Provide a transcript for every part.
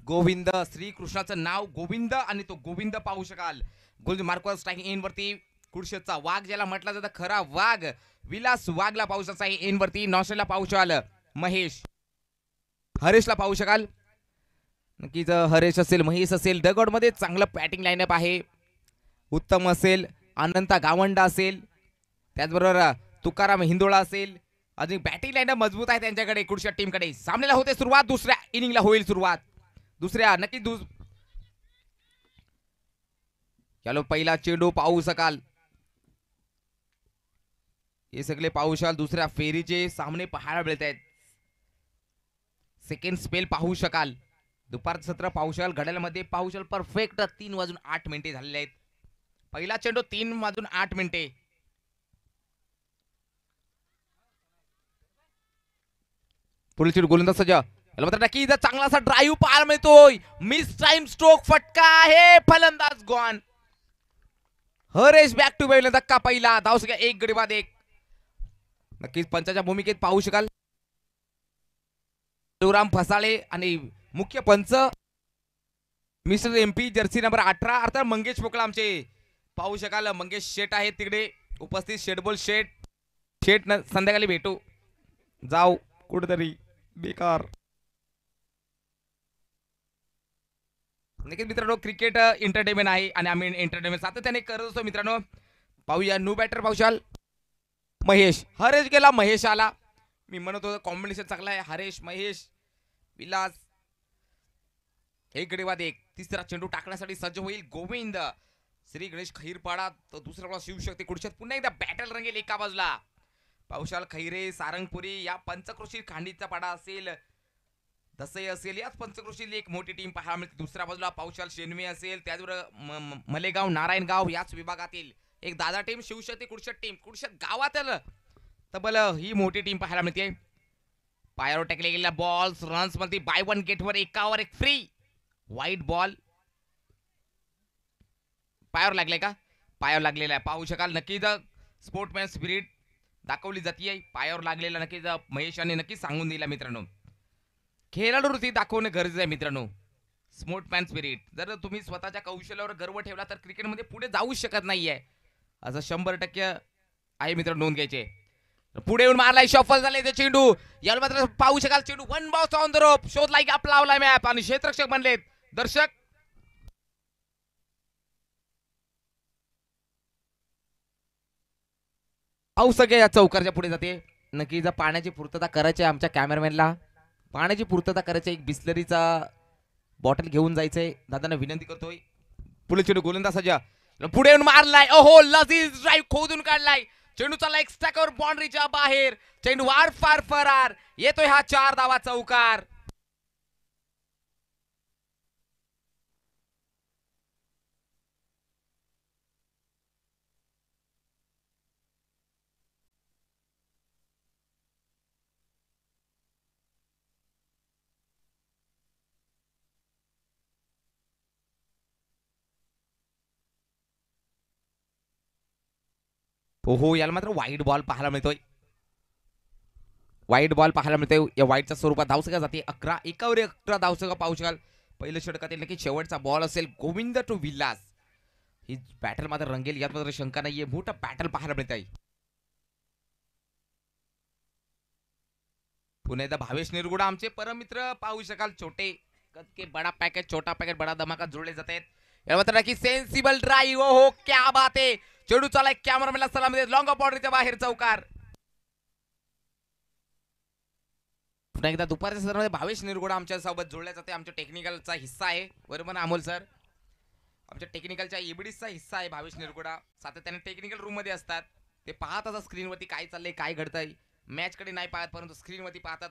गोविंद, श्रीकृष्णाचं नाव गोविंद आणि तो गोविंद पाहू शकाल. गोल मार्कवर स्ट्रायकिंग एन वरती कुडशेचा वाघ ज्याला म्हटलं जातं खरा वाघ विलास वाघला पाहू शकता एन वरती. नॉस्ट्रेला पाहू शकाल महेश, हरेशला पाहू शकाल. नक्कीच हरेश असेल महेश असेल दगड मध्ये चांगलं बॅटिंग लाईनअप आहे, उत्तम असेल. अनंता गावंडा असेल, त्याचबरोबर तुकाराम हिंदोळा असेल. अजून बॅटिंग लाईनअप मजबूत आहे त्यांच्याकडे कुडशा टीमकडे. सामन्याला होते सुरुवात, दुसऱ्या इनिंगला होईल सुरुवात. दुसऱ्या नक्की चलो पहिला चेंडू पाहू शकाल. हे सगळे पाहू शकाल दुसऱ्या फेरीचे सामने पाहायला मिळत आहेत. सेकंड स्पेल पाहू शकाल. दुपारचं सत्र पाहू शकाल. घड्याळामध्ये पाहू शकाल परफेक्ट 3:08 झालेले आहेत. पहिला चेंडू 3:08. पुढील चेंडू गोलंदाज सज्ज. याला मात्र नक्की इथं चांगला असा ड्राईव्ह पाहायला मिळतोय. मिस टाइम स्ट्रोक फटका आहे, फलंदाज gone. Haresh back to back. धक्का पहिला धावसंख्या 1 गडी बाद 1. नक्कीच पंचाच्या भूमिकेत पाहू शकाल शिवराम फसाळे आणि मुख्य पंच मिस्टर MP जर्सी नंबर 18 अर्थात मंगेश पोकळा आमचे पाहू शकाल. मंगेश शेट आहेत तिकडे उपस्थित. शेटबोल शेट शेट संध्याकाळी भेटू जाऊ कुठेतरी बेकार. नक्कीच मित्रांनो क्रिकेट एंटरटेनमेंट आहे आणि आम्ही एंटरटेनमेंट सातत्याने करत असतो मित्रांनो. पाहूया न्यू बॅटर पाहू शकाल महेश. हरेश गेला महेश आला. मी म्हणत होतो कॉम्बिनेशन चांगला आहे. हरेश महेश विलास 1 गडी बाद 1. तिसरा चेंडू टाकण्यासाठी सज्ज होईल गोविंद. श्री गणेश खैरपाडा तर दुसरा बॉल शिवशक्ती कुडच्यात पुन्हा एकदा बॅटल रंगेल एका बाजूला. पावसाल खैरे सारंगपुरी या पंचक्रोशी खांडीचा पाडा असेल, दसई असेल, याच पंचक्रोशीतली एक मोठी टीम पाहायला मिळते. दुसऱ्या बाजूला पावसाल शेनवे असेल, त्याचबरोबर मलेगाव नारायणगाव याच विभागातील एक दादा टीम. शिवशक्ती कुडशत टीम कुडशत गावातील तबल ही मोठी टीम पाहायला मिळते. पायावर टाकले गेलेला बॉल रन्स मध्ये बाय वन गेट वर एकावर एक फ्री. वाईट बॉल पायावर लागले का? पायावर लागलेला आहे पाहू शकाल. नक्कीच स्पोर्टमॅन स्पिरिट दाखवली जाते. पायावर लागलेला नक्कीच महेशाने नक्कीच सांगून दिला मित्रांनो. खेळाडू वृत्ती दाखवणे गरजेचं आहे मित्रांनो. स्पोर्टमॅन स्पिरिट जर तुम्ही स्वतःच्या कौशल्यावर गर्व ठेवला तर क्रिकेटमध्ये पुढे जाऊ शकत नाहीये, असं 100% आहे मित्रांनो. नोंद घ्यायचे. पुढे येऊन मारलाय शफल झाले ते चेंडू. याला मात्र पाहू शकाल चेंडू one bounce on the rope. शोधला गॅप लावलाय मॅप आणि क्षेत्ररक्षक बनलेत दर्शक. पाहू सगळे या चौकारच्या पुढे जाते. नक्की जर पाण्याची पूर्तता करायची आमच्या कॅमेरामॅनला, पाण्याची पूर्तता करायची, एक बिस्लरीचा बॉटल घेऊन जायचंय दादांना विनंती करतोय. पुढे चेंडू गोलंदाज सज्जा पुढे येऊन मारलाय. ओहो लजीज ड्राईव्ह खोदून काढलाय. चेंडू चालला एक स्टॅकवर बाउंड्रीच्या बाहेर. चेंडू वार फार फरार येतोय हा 4 धावा चौकार. ओहो याला मात्र वाईट बॉल पाहायला मिळतोय. वाईट बॉल पाहायला मिळतोय. या वाईटच्या स्वरूपात धावसंख्या जाते 11. एकावर 11 धावसंख्या पाहू शकाल. पहिल्या षटकातील नक्की शेवटचा बॉल असेल गोविंद टू विलास. ही बॅटल मात्र रंगेल यात मात्र शंका नाहीये. मोठा बॅटल पाहायला मिळत आहे. पुन्हा एकदा भावेश निरगुडा आमचे परम मित्र पाहू शकाल. छोटे के बडा पॅकेट छोटा पॅकेट बडा धमाका जोडले जात आहेत. या मात्र नक्की सेन्सिबल ड्राईव्ह. हो क्या बात आहे. चेंडू चालाय कॅमेरामॅनला सलाम देत लॉंग बाउंड्रीच्या बाहेर चौकार. पुन्हा एकदा दुपारच्या सत्रामध्ये भावेश निरगुडा आमच्या सोबत जोडल्या जाते. आमच्या टेक्निकलचा हिस्सा आहे बरोबर अमोल सर. आमच्या टेक्निकलच्या एबीडीचा हिस्सा आहे भावेश निरगुडा. सातत्याने टेक्निकल रूम मध्ये असतात. ते पाहत असतात स्क्रीनवरती काय चाललंय काय घडतंय. मॅच कडे नाही पाहत परंतु स्क्रीनवरती पाहतात.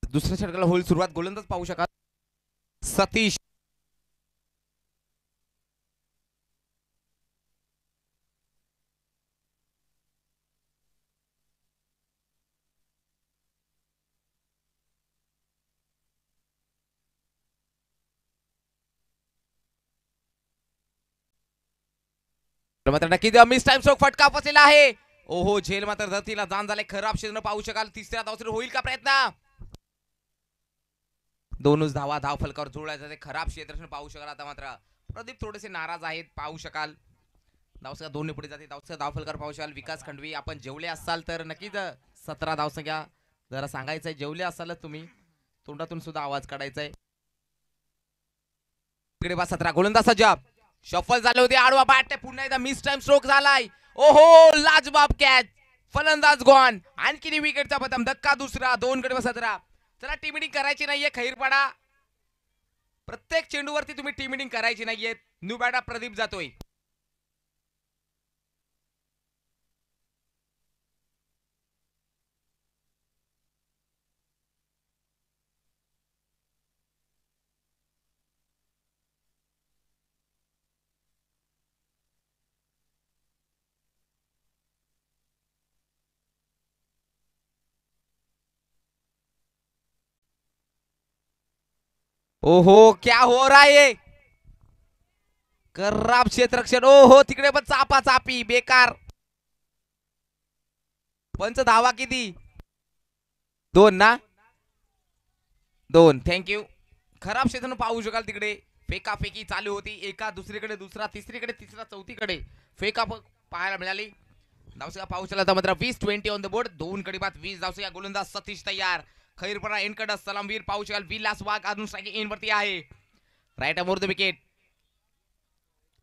दुसऱ्या षटकाला होईल सुरुवात. गोलंदाज पाहू शकाल सतीश. मात्र नक्की मिस टाइम स्ट्रोक फटका फसलेला आहे. ओहो झेल मात्र धरतीला जाण झाले. खराब क्षेत्र पाहू शकाल. तिसऱ्या धावसर होईल का प्रयत्न. दोनच धावा धाव फलकावर जोडायचा ते खराब क्षेत्र पाहू शकाल. आता मात्र प्रदीप थोडेसे नाराज आहेत पाहू शकाल. धावसंख्या दोन्ही पुढे जाते. धावसंख्या धाव फलकावर पाहू शकाल. विकास खंडवी आपण जेवले असाल तर नक्कीच 17 धावसंख्या जरा सांगायचंय. जेवले असाल तुम्ही तोंडातून सुद्धा आवाज काढायचा आहे. इकडे बा 17 गोलंदाज सज्ज शफल झाले होते. आडवा बॅट पुन्हा एकदा मिस टाइम स्ट्रोक झालाय. ओहो लाजबाब कॅच. फलंदाज गॉन. आणखी विकेटचा प्रथम धक्का दुसरा. 2 गडी 17. चला टीम मिटिंग करायची नाहीये. खैरपाडा प्रत्येक चेंडूवरती तुम्ही टीम मिटिंग करायची नाहीये. न्यू बॅटा प्रदीप जातोय. ओहो क्या हो रहा है. खराब क्षेत्ररक्षण. ओहो तिकडे पण चापा चापी बेकार. पंच धावा किती 2 ना 2. थँक्यू. खराब क्षेत्र पाहू शकाल. तिकडे फेकाफेकी चालू होती. एका दुसरीकडे दुसरा तिसरीकडे तिसरा चौथीकडे फेका पाहायला मिळाली. धावसंख्या पाहू शकाल. तर मात्र 20-20 ऑन द बोर्ड. 2 गडी बाद 20 धावसंख्या. गोलंदाज सतीश तयार. खैरपणा एनकड सलामवीर पाहू शकाल. विलास वाघ अजून स्ट्रायकिंग इन वरती आहे. Right arm over the wicket.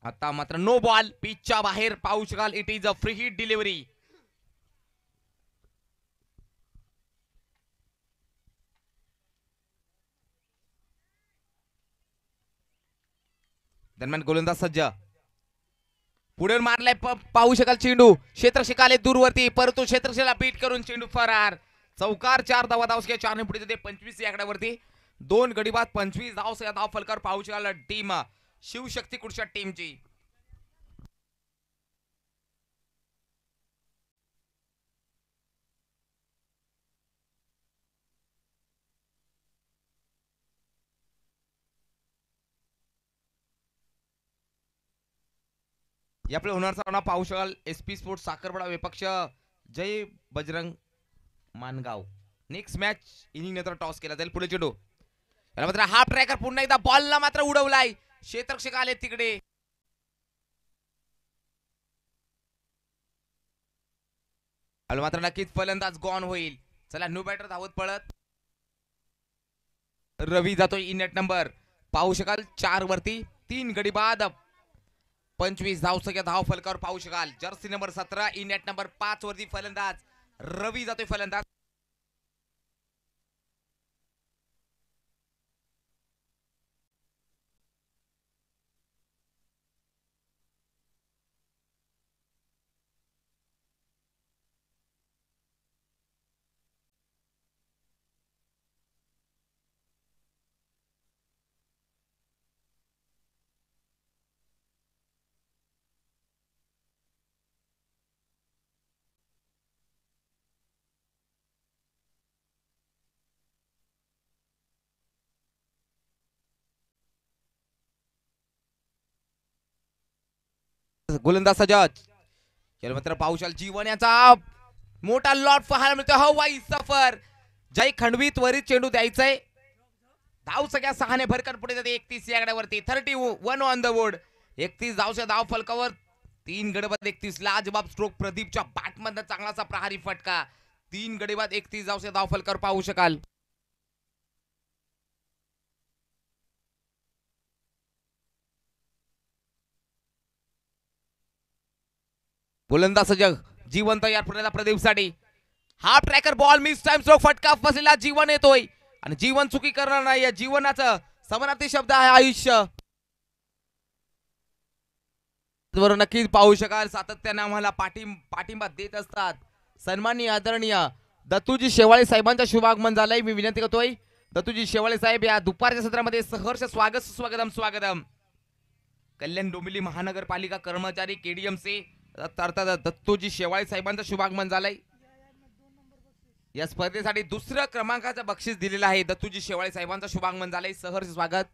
आता मात्र नो बॉल. पिचच्या बाहेर पाहू शकाल. It is a free hit delivery. दरम्यान गोलंदाज सज्ज पुढे मारलाय. पाहू शकाल चेंडू क्षेत्रशिकाले दूरवरती परंतु क्षेत्रशिला बीट करून चेंडू फरार. चौकार 4 धावा. धावसंख्या 4 ने पुढे जाते 25 या आकड्यावरती. 2 गडी बाद 25 धावसंख्या. धाव फलकावर पाहू शकाल. टीम शिवशक्ती कुडच्या टीमची. यापुढे होणारचा सामना पाहू शकाल. एसपी स्पोर्ट्स साखरपडा विपक्ष Jai Bajrang Mangaon. Next match inning नंतर टॉस केला जाईल. पुढे चेंडू याला मात्र हाफ ट्रॅकर पुन्हा एकदा बॉलला मात्र उडवलाय. क्षेत्ररक्षक आले तिकडे. मात्र नक्कीच फलंदाज गॉन होईल. चला न्यू बॅटर धावत पळत. रवी जातोय इन नेट नंबर पाहू शकाल 4 वरती. 3 गडी बाद 25 धावसंख्या. धाव फलकावर पाहू शकाल. Jersey number 17 in net number 5 वरती फलंदाज रवी जातोय. फलंदाज गोलंदाज सजज. याला मात्र पाहू शकाल. जीवन याचा मोठा लॉट पाहायला मिळतो. हवाई सफर. जय खंडवी त्वरित चेंडू द्यायचंय. धाव सगळ्या 6 ने भरकन पुढे जाते. 31 या आकड्यावरती. 31 ऑन द बोर्ड. 31 धावच्या. धाव फलकावर 3 गडीबाद 31. लाजबाब स्ट्रोक प्रदीपच्या बॅटमधनं चांगलासा प्रहारी फटका. 3 गडीबाद 31 धावच्या. धाव फलकावर पाहू शकाल. गोलंदाज सजग जीवन तयार पुण्याला प्रदीपसाठी. Half tracker ball miss time stroke फटका फसलेला. जीवन येतोय आणि जीवन चुकी करणार नाही. जीवनाचं समानार्थी शब्द आहे आयुष्य. नक्कीच पाहू शकाल. सातत्याने आम्हाला पाठिंबा देत असतात सन्माननीय आदरणीय दत्तूजी शेवाळे साहेबांचं शुभागमन झालंय. मी विनंती करतोय दत्तूजी शेवाळे साहेब या दुपारच्या सत्रामध्ये सहर्ष स्वागतम. कल्याण डोंबिवली महानगरपालिका कर्मचारी केडीएमसी अर्थात दत्तूजी शेवाळे साहेबांचं शुभागमन झालंय. या स्पर्धेसाठी 2ऱ्या क्रमांकाचं बक्षीस दिलेलं आहे. दत्तूजी शेवाळे साहेबांचं शुभागमन झालंय. सहर्ष स्वागत.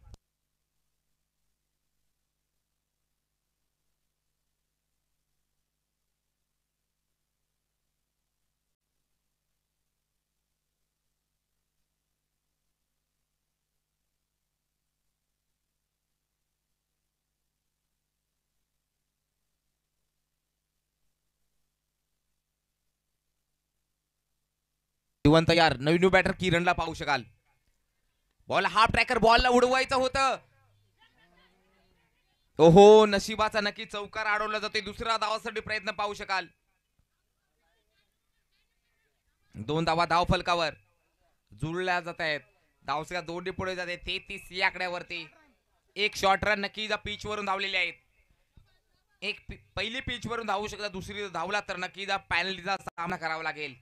जिवंत तयार. नवीन बॅटर किरणला पाहू शकाल. बॉल हाफ ट्रॅकर बॉलला उडवायचं होतं. ओहो, नशिबाचा नक्की चौकार अडवला जातोय. दुसरा धावासाठी प्रयत्न पाहू शकाल. 2 धावा धाव फलकावर जुळल्या जात आहेत. धावसंख्या 2 पुढे जाते 33 या आकड्यावरती. एक शॉर्ट रन नक्की पिच वरून धावलेले आहेत. एक पहिली पिच वरून धावू शकता, दुसरी धावला तर नक्की पॅनल्टीचा सामना करावा लागेल.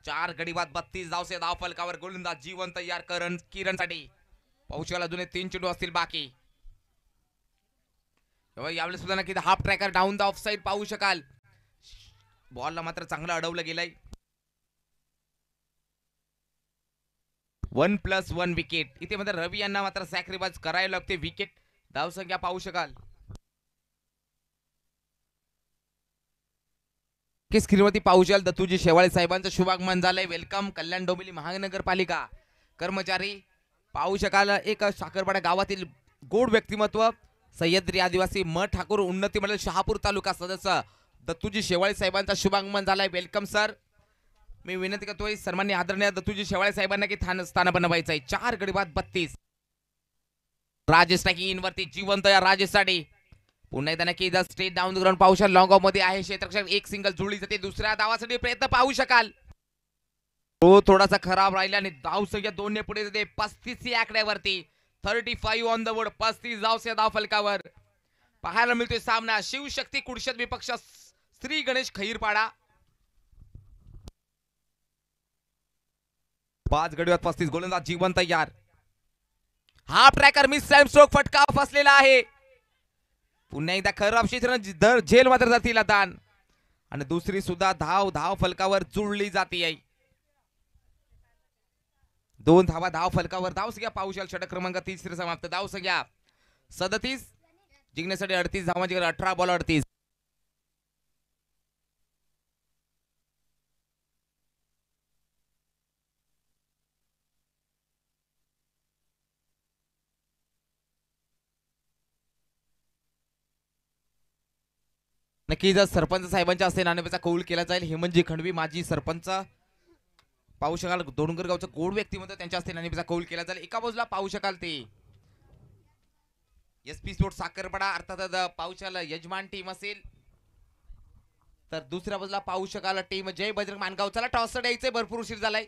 4 गडी बाद 32 धावसे धाव फलकावर. गोलंदाज जीवन तयार किरणसाठी पाहू शकाल. अजून 3 चेंडू असतील बाकी. यावेळेस सुद्धा नक्की half tracker down the of side पाहू शकाल. बॉलला मात्र चांगलं अडवलं गेलंय. 1+1 विकेट. इथे मात्र रवी यांना मात्र सॅक्रिफाइस करायला लागते. विकेट धावसंख्या पाहू शकाल. स्क्रीनवरती पाहू शकाल दत्तूजी शेवाळे साहेबांचं शुभागमन झालंय. वेलकम. कल्याण डोंबिवली महानगरपालिका कर्मचारी पाहू शकाल. एक साखरपाडा गावातील गोड व्यक्तिमत्व सह्याद्री आदिवासी म ठाकूर उन्नती मंडळ शहापूर तालुका सदस्य दत्तूजी शेवाळे साहेबांचा शुभागमन झालाय. Welcome sir. मी विनंती करतोय सन्माननीय आदरणीय दत्तूजी शेवाळे साहेबांना की स्थान बनवायचं आहे. 4 गडी बाद 32. राजेश टाकी इन वरती जिवंत या राजेशसाठी पुन्हा एकदा नक्की स्ट्रेट डाऊन द ग्राउंड पाहू शकाल. लॉंग ऑफ मध्ये आहे क्षेत्ररक्षक. एक सिंगल जुळली जाते. दुसऱ्या धावासाठी प्रयत्न पाहू शकाल. तो थोडासा खराब राहिला आणि धाव संख्या 2 ने पुढे जाते 35 या आकड्यावरती. 35 ऑन द बोर्ड. 35 धावसे धाव फलकावर पाहायला मिळतोय सामना शिवशक्ती कुडशत विपक्ष श्री गणेश खैरपाडा. 5 गडी बाद 35. गोलंदाज जीवन तयार. Half tracker miss time stroke फटका फसलेला आहे. पुन्हा एकदा खराब क्षेत्र झेल मात्र जातील दान आणि दुसरी सुद्धा धाव फलकावर जुळली जाते. 2 धावा धाव फलकावर. धावसंख्या पाहू शकाल. षटक क्रमांक 30 समाप्त. धावसंख्या 37. जिंकण्यासाठी 38 धावांची 18 बॉल 38. नक्की जर सरपंच साहेबांच्या हस्ते नाणेफेचा कौल केला जाईल. हेमंतजी खंडवी माजी सरपंच पाहू शकाल. डोंगरगावचं गोड व्यक्तिमत्व त्यांच्या हस्ते नाणेफेचा कौल केला जाईल. एका बाजूला पाहू शकाल ते SP स्पोर्ट्स साखरपाडा अर्थात पाहू शकाल यजमान टीम असेल. तर दुसऱ्या बाजूला पाहू शकाल टीम जय बजरंग मानगाव. चला टॉस द्यायचंय. भरपूर उशीर झालाय.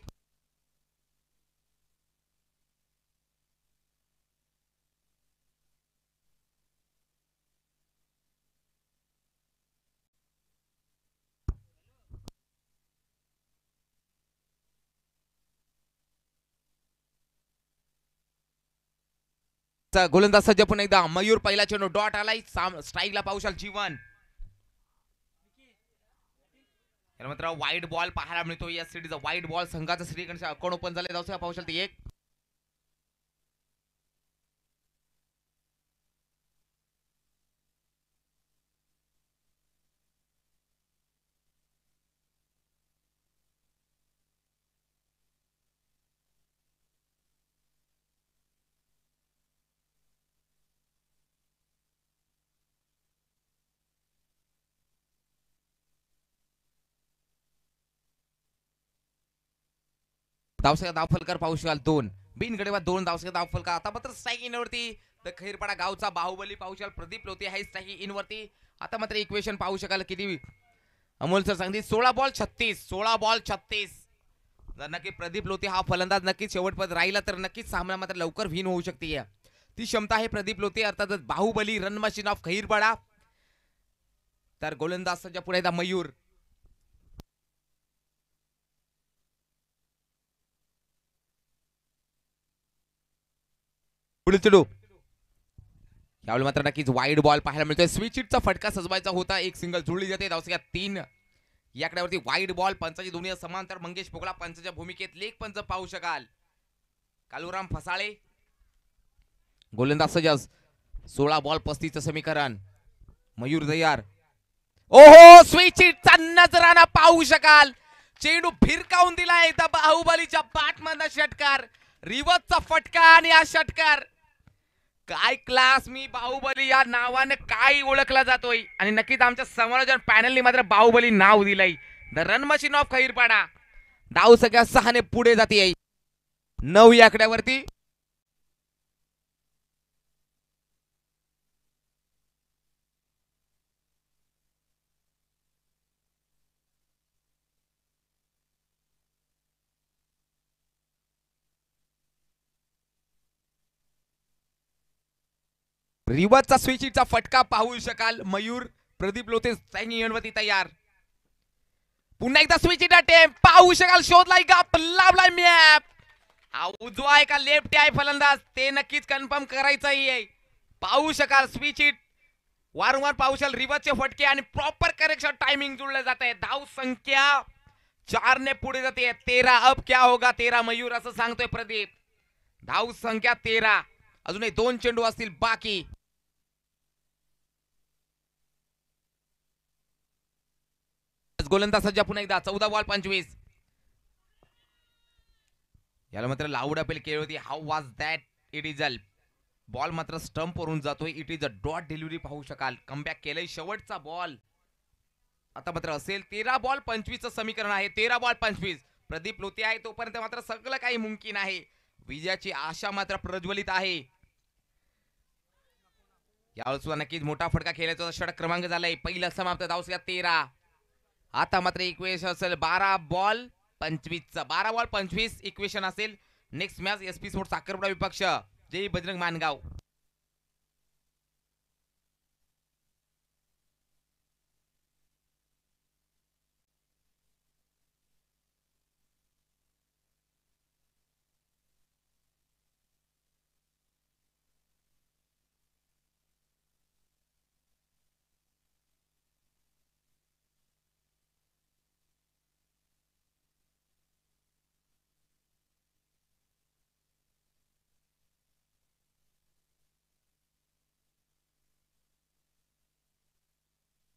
गोलंदाज सज्ज पुन्हा एकदा. मयूर पहिला चेंडू डॉट आलाय. स्ट्राईकला पाहू शकाल जीवन. मात्र वाईड बॉल पाहायला मिळतो. या सिटीचा वाईड बॉल संघाचा श्रीगणेश अकाउंट ओपन झाले. जाऊ पाहू शकाल ते 1. धावसंख्या धाव फलकार पाहू शकाल 2. बिन गडी बाद 2 धावसंख्या धाव फलकार. आता मात्र स्ट्राईक इन वरती द खैरपाडा गावचा बाहुबली पाहू शकाल. प्रदीप लोते आहे स्ट्राईक इन वरती. आता मात्र इक्वेशन पाहू शकाल किती अमोल सर सांगते. 16 बॉल 36. 16 बॉल 36. जर नक्की प्रदीप लोते हा फलंदाज नक्कीच शेवटपर्यंत राहिला तर नक्कीच सामना मात्र लवकर विन होऊ शकते. ती क्षमता आहे प्रदीप लोते अर्थात बाहुबली रन मशीन ऑफ खैरपाडा. तर गोलंदाज पुढे एकदा मयूर. पुढील चेंडू यावेळी मात्र नक्कीच वाईड बॉल पाहायला मिळतोय. स्विच हिटचा फटका सजवायचा होता. एक सिंगल जुळली जाते. धावसंख्या 3 या आकड्यावरती. वाईड बॉल पंचाची दोन्ही समांतर. मंगेश पोगळा पंचाच्या भूमिकेत लेग पंच पाहू शकाल. कालुराम फसाळे गोलंदाज सजस. 16 बॉल 35 समीकरण. मयूर तयार. ओहो, स्विच हिटचा नजराना पाहू शकाल. चेंडू फिरकावून दिला. एकदा बाहुबलीच्या बॅटमधला षटकार. रिवर्सचा फटका आणि हा षटकार. काय क्लास. मी बाहुबली या नावाने काय ओळखला जातोय आणि नक्कीच आमच्या समालोचन पॅनलने मात्र बाहुबली नाव दिलंय. The run machine of Khairpada. धाव संख्या 6 ने पुढे जाते 9 या आकड्यावरती. रिवर्सचा स्विचिंगचा फटका पाहू शकाल. मयूर प्रदीप लोते वरती तयार. पुन्हा एकदा स्विचिंग अटेम्प्ट पाहू शकाल. शोधलाय गप लावलाय मॅप. उजवा आहे का लेफ्ट आहे फलंदाज ते नक्कीच कन्फर्म करायचं आहे. पाहू शकाल स्विचिंग वारंवार पाहू शकाल. रिवर्सचे फटके आणि प्रॉपर करेक्शन टायमिंग जुळलं जात आहे. धाव संख्या 4 ने पुढे जाते 13. अब क्या होगा 13 मयूर असं सांगतोय प्रदीप. धाव संख्या 13. अजूनही 2 चेंडू असतील बाकी. गोलंदाज सज्ज पुन्हा एकदा 14 बॉल 25. याला मात्र लाऊड अपील केली होती. How was that. It is a ball मात्र स्टंप वरून जातोय. It is a dot delivery पाहू शकाल. कमबॅक केलंय. शेवटचा बॉल आता मात्र असेल 13 बॉल 25 समीकरण आहे. 13 बॉल 25. प्रदीप लोते आहे तोपर्यंत मात्र सगळं काही मुमकिन आहे. विजयाची आशा मात्र प्रज्वलित आहे. यावेळी सुद्धा नक्कीच मोठा फटका खेळायचा षटक क्रमांक झालाय. पहिला समाप्त. धाव संख्या 13. आता मात्र इक्वेशन असेल 12 बॉल 25. 12 बॉल 25 इक्वेशन असेल. नेक्स्ट मॅच एसपी स्पोर्ट्स साखरपुडा विपक्ष जय बजरंग मानगाव.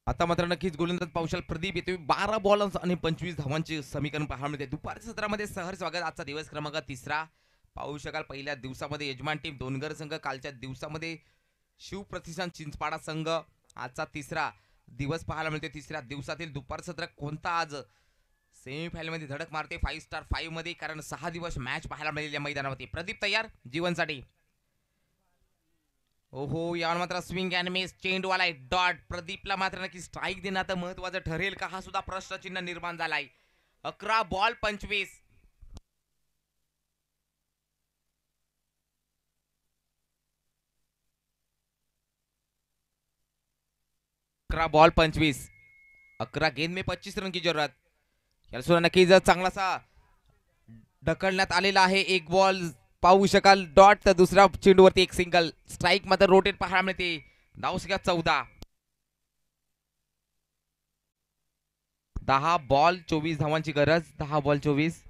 आता मात्र नक्कीच गोलंदाज पावशाल प्रदीप येतोय. 12 बॉल आणि 25 धावांचे समीकरण पाहायला मिळते. दुपारच्या सत्रामध्ये सहर स्वागत. आजचा दिवस क्रमांक 3 पाहू शकाल. पहिल्या दिवसामध्ये यजमान टीम दोनगर संघ. कालच्या दिवसामध्ये शिवप्रतिष्ठान चिंचपाडा संघ. आजचा 3रा दिवस पाहायला मिळते. 3ऱ्या दिवसातील दुपार सत्र कोणता आज सेमीफायनल मध्ये धडक मारते 5 स्टार 5 मध्ये. कारण 6 दिवस मॅच पाहायला मिळालेल्या मैदानावरती. प्रदीप तयार जीवनसाठी. ओहो यावर मात्र स्विंग अँड मिस चेंडूवाला डॉट. प्रदीपला मात्र नक्की स्ट्राईक देणं महत्वाचं ठरेल का हा सुद्धा प्रश्नचिन्ह निर्माण झालाय. 11 बॉल 25. 11 बॉल 25. 11 गेंद में 25 रन की जरूरत. याला सुद्धा नक्की जर चांगलासा ढकलण्यात आलेला आहे. एक बॉल पाहू शकाल डॉट. तर दुसरा चेंडूवरती एक सिंगल. स्ट्राईक मात्र रोटेट पाहायला मिळते. धाव संख्या 14. 10 बॉल 24 धावांची गरज. 10 बॉल 24.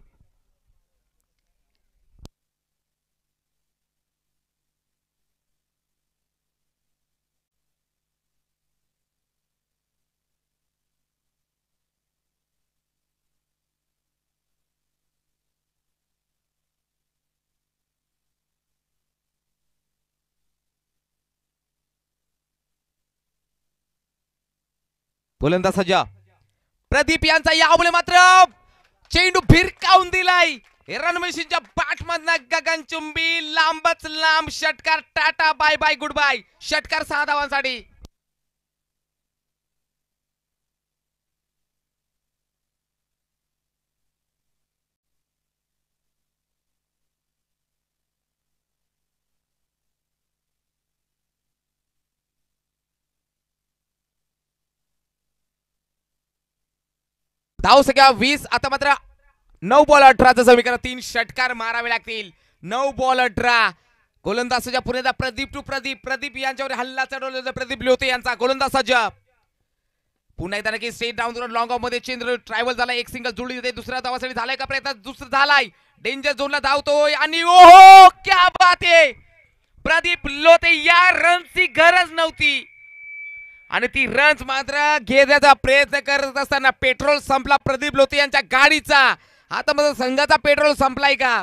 गोलंदाज सज्जा प्रदीप यांचा यामुळे मात्र चेंडू भिरकावून दिलाय. रणमेशींच्या बॅटमधनं गगनचुंबी लांबच लांब षटकार. Tata bye bye good bye. षटकार 6 धावांसाठी. धाव संख्या 20. आता मात्र 9 बॉल 18चं समीकरण. 3 षटकार मारावे लागतील. 9 बॉल 18. गोलंदाज सज्ज पुन्हा प्रदीप टू प्रदीप. प्रदीप यांच्यावर हल्ला चढवलेला प्रदीप लोते यांचा. गोलंदाज सज्ज पुन्हा एकदा नक्की स्ट्रेट डाऊन लॉंग ऑफ मध्ये चेंद्र ट्रायव्हल झाला. एक सिंगल जुळली जाते. दुसऱ्या धावासाठी झालाय का प्रयत्न. दुसरा झालाय. डेंजर झोनला धावतोय आणि ओहो क्या बात आहे. प्रदीप लोते या रनची गरज नव्हती आणि ती रन्स मात्र घेण्याचा प्रयत्न करत असताना पेट्रोल संपला प्रदीप लोते यांच्या गाडीचा. आता माझा संघाचा पेट्रोल संपलाय का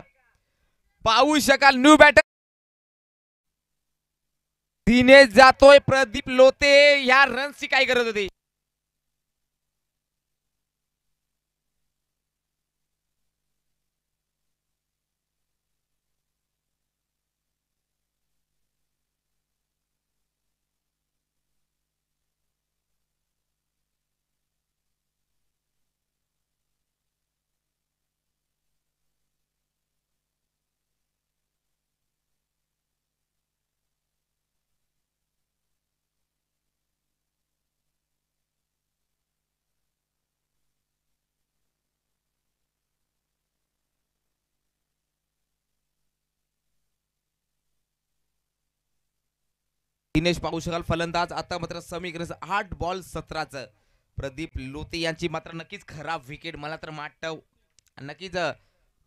पाहू शकाल. न्यू बॅटर दिनेश जातोय. प्रदीप लोते या रन्सची काय गरज होती. दिनेश पाहू शकाल फलंदाज आता मात्र समीकरण 8 बॉल 17चं प्रदीप लोते यांची मात्र नक्कीच खराब विकेट मला तर वाटतं नक्कीच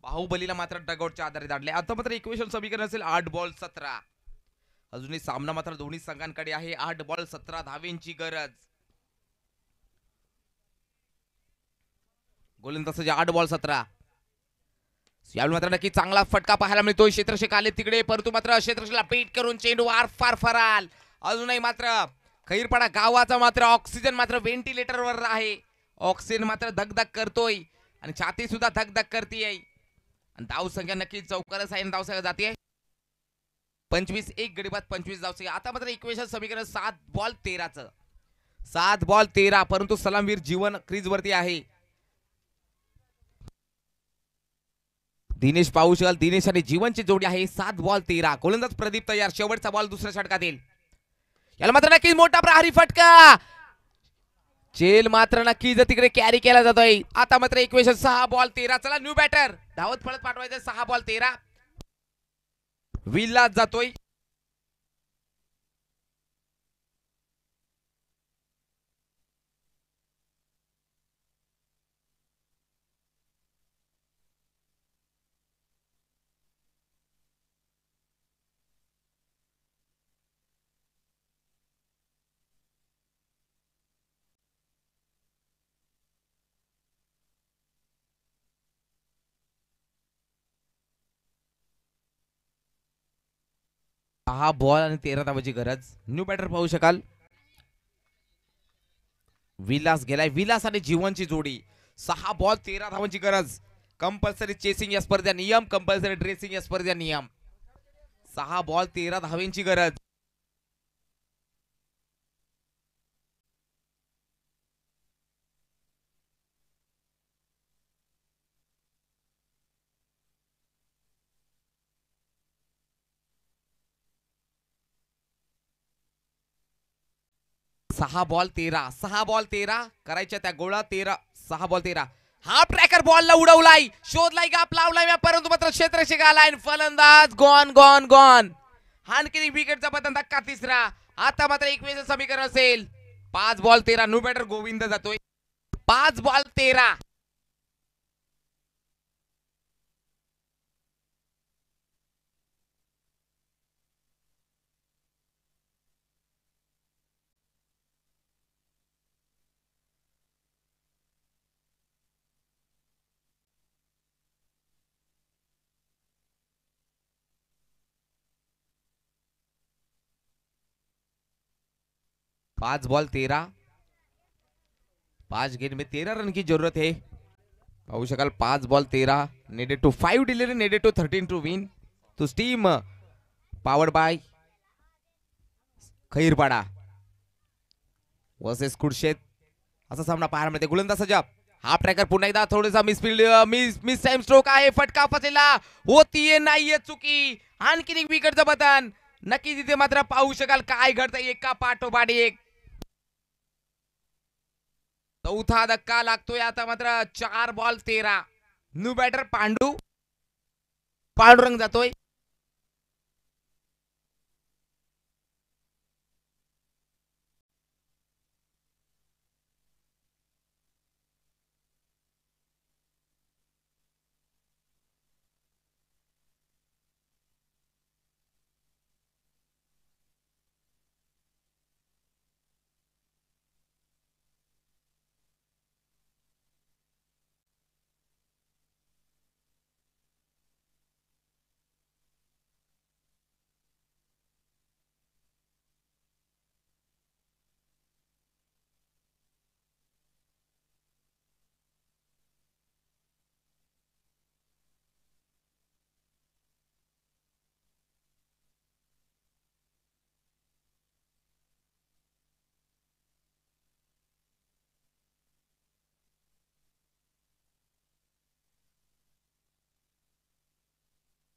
बाहुबलीला मात्र डगआउटच्या आधारे दाडले आता मात्र इक्वेशन समीकरण असेल 8 बॉल 17 अजूनही सामना मात्र दोन्ही संघांकडे आहे 8 बॉल 17 धावेंची गरज गोलंदाज 8 बॉल 17 यावेळी मात्र नक्की चांगला फटका पाहायला मिळतोय क्षेत्ररक्षक आले तिकडे परंतु मात्र क्षेत्ररक्षकाला पेट करून चेंडू फार फराल अजूनही मात्र खैरपाडा गावाचा मात्र ऑक्सिजन मात्र व्हेंटिलेटर वर आहे ऑक्सिजन मात्र धगधग करतोय आणि छाती सुद्धा धगधग करते आणि धाव संख्या नक्की चौकारच आहे धाव संख्या जाते 25 एक गडी बाद 25 धाव संख्या आता मात्र इक्वेशन समीकरण 7 बॉल 13चं 7 बॉल 13 परंतु सलामवीर जीवन क्रीज वरती आहे दिनेश पाहू शकाल दिनेश आणि जीवनची जोडी आहे 7 बॉल 13 गोलंदाज प्रदीप तयार शेवटचा बॉल दुसऱ्या षटकातील याला मात्र नक्कीच मोठा प्रहारी फटका चेल मात्र नक्कीच तिकडे कॅरी केला जातोय आता मात्र इक्वेशन 6 बॉल 13 चला न्यू बॅटर धावत पळत पाठवायचं 6 बॉल 13 विल्लास जातोय हा बॉल आणि 13 धावांची गरज न्यू बॅटर पाहू शकाल विलास गेलाय विलास आणि जीवनची जोडी 6 बॉल 13 धावांची गरज कंपल्सरी चेसिंग या स्पर्धा नियम कंपल्सरी ड्रेसिंग या स्पर्धा नियम 6 बॉल 13 धावांची गरज 6 बॉल 13 करायच्या त्या गोळा 6 बॉल 13 हा ट्रॅकर बॉलला उडवलाय शोधलाय गाप लावलाय परंतु मात्र क्षेत्ररक्षक आलाय फलंदाज गॉन गॉन गॉन आणखी विकेटचा पतन धक्का तिसरा आता मात्र एकवेळचं समीकरण असेल 5 बॉल 13 न्यू बॅटर गोविंद जातोय 5 बॉल 13 5 बॉल 13 5 गेंद में 13 रन की जरूरत है पाहू शकाल 5 ball 13 needed to 5 delivery needed to 13 to win to steam powered by Khairpada versus Kudshet असा सामना पाहायला मिळते गोलंदाज सजब हा ट्रॅकर पुन्हा एकदा थोडासा मिसफील्ड मिस टाइम स्ट्रोक आहे फटका फसलेला होतीये नाहीये चुकी आणखी एक विकेटचं बटन नक्की तिथे मात्र पाहू शकाल काय घडतंय एका पाठोपाठ एक चौथा धक्का लागतोय आता मात्र 4 बॉल 13 न्यू बॅटर पांडुरंग जातोय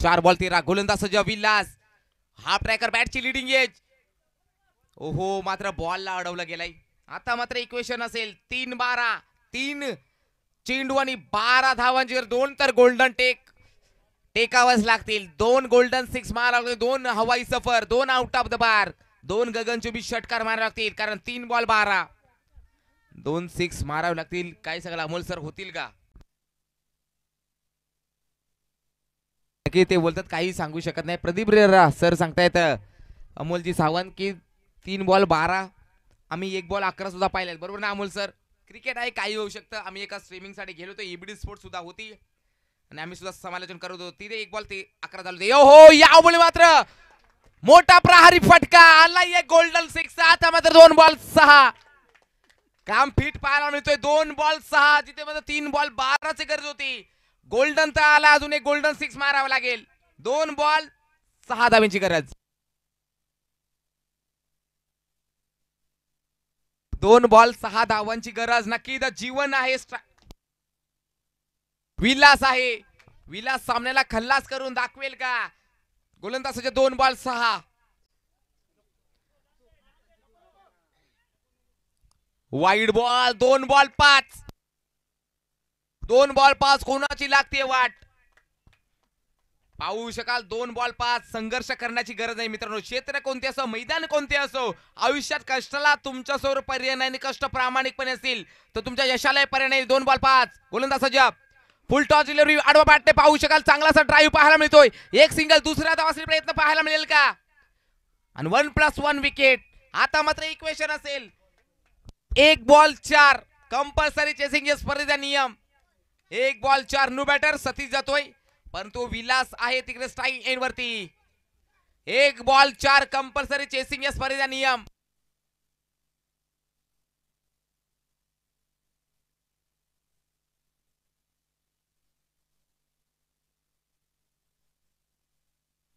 चार बॉल 13 गोलंदाज सज्ज विलास हाफ ट्रॅकर बॅटची लिडिंग एज ओहो मात्र बॉलला अडवलं गेलाय आता मात्र इक्वेशन असेल 3-12 3 चेंडू आणि 12 धावांची 2 तर गोल्डन टेकावच लागतील 2 गोल्डन 6 मारावे 2 हवाई सफर 2 आउट ऑफ द मार्क 2 गगनचुंबी षटकार मारावे लागतील कारण 3 बॉल 12. 2 6 मारावे लागतील. काय सगळं अमोल सर होतील का? की ते बोलतात काही सांगू शकत नाही. प्रदीप रेरा सर सांगतायत अमोलजी सावंत की 3 बॉल 12 आम्ही 1 बॉल 11 सुद्धा पाहिलेत. बरोबर ना अमोल सर? क्रिकेट आहे काही होऊ शकतं. आम्ही एका स्ट्रीमिंग साठी गेलो होतो. ईबीडी स्पोर्ट सुद्धा होती आणि आम्ही सुद्धा समालोचन करत होतो. तिथे 1 बॉल 11 झालं होते. हो या बॉल मात्र मोठा प्रहारी फटका आला. एक गोल्डन 6. आता मात्र 2 बॉल 6 काम फिट पाहायला मिळतोय. 2 बॉल 6 जिथे मात्र 3 बॉल 12 ची गरज होती. गोल्डन तर आला. अजून एक गोल्डन 6 मारावा लागेल. 2 बॉल 6 धावांची गरज. 2 बॉल 6 धावांची गरज. नक्की जीवन आहे. विलास आहे. विलास सामन्याला खल्लास करून दाखवेल का? गोलंदाजाचे 2 ball 6. Wide ball 2 ball 5. 2 ball 5 कोणाची लागते वाट पाहू शकाल. 2 बॉल 5 संघर्ष करण्याची गरज नाही मित्रांनो. क्षेत्र कोणते असो मैदान कोणते असो आयुष्यात कष्टाला तुमच्या समोर पर्याय नाही. कष्ट प्रामाणिकपणे असतील तर तुमच्या यशाला पर्याय नाही. 2 बॉल 5 गोलंदाज सज्ज. फुल टॉस डिलिव्हरी आडवा बॅटने पाहू शकाल. चांगलासा ड्राईव्ह पाहायला मिळतोय. एक सिंगल दुसऱ्या धावासाठी प्रयत्न पाहायला मिळेल का? आणि 1+1 विकेट. आता मात्र इक्वेशन असेल 1 बॉल 4 कंपल्सरी चेसिंग या स्पर्धेचा नियम. 1 बॉल 4 न्यू बॅटर सतीश जातोय परंतु विलास आहे तिकडे स्ट्राईक एंड वरती. 1 बॉल 4 कंपल्सरी चेसिंग या स्पर्धेचा नियम.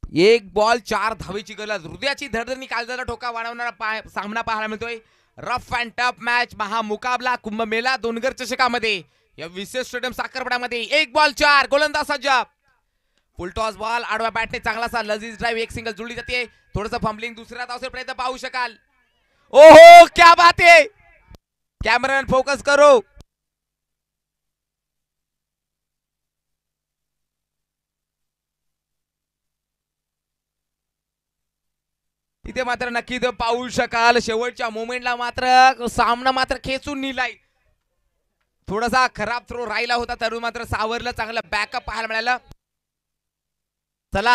एक बॉल 4 धावेची गरज. हृदयाची धडधडणी काळजाला ठोका वाढवणारा सामना पाहायला मिळतोय. Rough and tough match महामुकाबला Kumbh Mela दोनगर चषकामध्ये या विशेष स्टेडियम साखरपडामध्ये. 1 बॉल 4 गोलंदाज सज्ज. फुल टॉस बॉल आडवा बॅटने चांगलासा लजीज ड्राईव्ह एक सिंगल जुळली जाते. थोडंसं फंबलिंग दुसऱ्या धावसाठी प्रयत्न पाहू शकाल. ओहो क्या बात है. कॅमेरामॅन फोकस करो. तिथे मात्र नक्की पाहू शकाल शेवटच्या मोमेंटला मात्र सामना मात्र खेचून निलाय. थोडासा खराब थ्रो राहिला होता तरुण मात्र सावरलं. चांगलं बॅकअप पाहायला मिळालं. चला